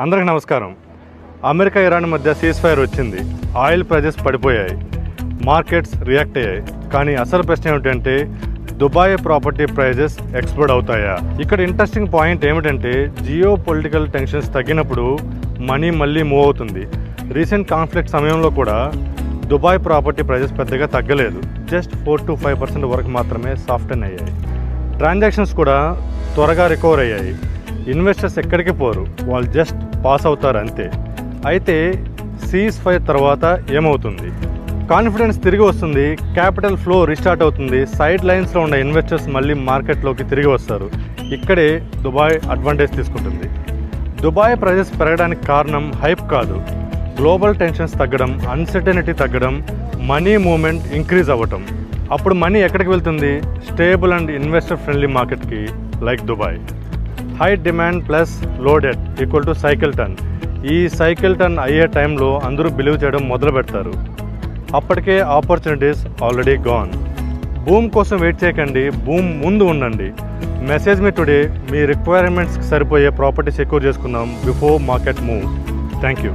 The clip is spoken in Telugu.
అందరికీ నమస్కారం. అమెరికా ఇరాన్ మధ్య సీజ్ ఫైర్ వచ్చింది. ఆయిల్ ప్రైజెస్ పడిపోయాయి, మార్కెట్స్ రియాక్ట్ అయ్యాయి. కానీ అసలు ప్రశ్న ఏమిటంటే దుబాయ్ ప్రాపర్టీ ప్రైజెస్ ఎక్స్ప్లోడ్ అవుతాయా? ఇక్కడ ఇంట్రెస్టింగ్ పాయింట్ ఏమిటంటే జియో పొలిటికల్ టెన్షన్స్ తగ్గినప్పుడు మనీ మళ్ళీ మూవ్ అవుతుంది. రీసెంట్ కాన్ఫ్లిక్ట్ సమయంలో కూడా దుబాయ్ ప్రాపర్టీ ప్రైజెస్ పెద్దగా తగ్గలేదు. జస్ట్ 4 to 5% వరకు మాత్రమే సాఫ్టెన్ అయ్యాయి. ట్రాన్సాక్షన్స్ కూడా త్వరగా రికవర్ అయ్యాయి. ఇన్వెస్టర్స్ ఎక్కడికి పోరు, వాళ్ళు జస్ట్ పాస్ అవుతారు అంతే. అయితే సీజ్ ఫైర్ తర్వాత ఏమవుతుంది? కాన్ఫిడెన్స్ తిరిగి వస్తుంది, క్యాపిటల్ ఫ్లో రీస్టార్ట్ అవుతుంది, సైడ్ లైన్స్లో ఉన్న ఇన్వెస్టర్స్ మళ్ళీ మార్కెట్లోకి తిరిగి వస్తారు. ఇక్కడే దుబాయ్ అడ్వాంటేజ్ తీసుకుంటుంది. దుబాయ్ ప్రైజెస్ పెరగడానికి కారణం హైప్ కాదు, గ్లోబల్ టెన్షన్స్ తగ్గడం, అన్సర్టెనిటీ తగ్గడం, మనీ మూవ్మెంట్ ఇంక్రీజ్ అవ్వటం. అప్పుడు మనీ ఎక్కడికి వెళ్తుంది? స్టేబుల్ అండ్ ఇన్వెస్టర్ ఫ్రెండ్లీ మార్కెట్కి, like Dubai. High demand plus low debt equal to cycle turn. ఈ సైకిల్ టర్న్ అయ్యే టైంలో అందరూ బిలీవ్ చేయడం మొదలు పెడతారు. అప్పటికే ఆపర్చునిటీస్ ఆల్రెడీ గాన్. బూమ్ కోసం వెయిట్ చేయకండి, బూమ్ ముందు ఉండండి. మెసేజ్ మీ టుడే, మీ రిక్వైర్మెంట్స్కి సరిపోయే ప్రాపర్టీ సెక్యూర్ చేసుకుందాం before market move. Thank you.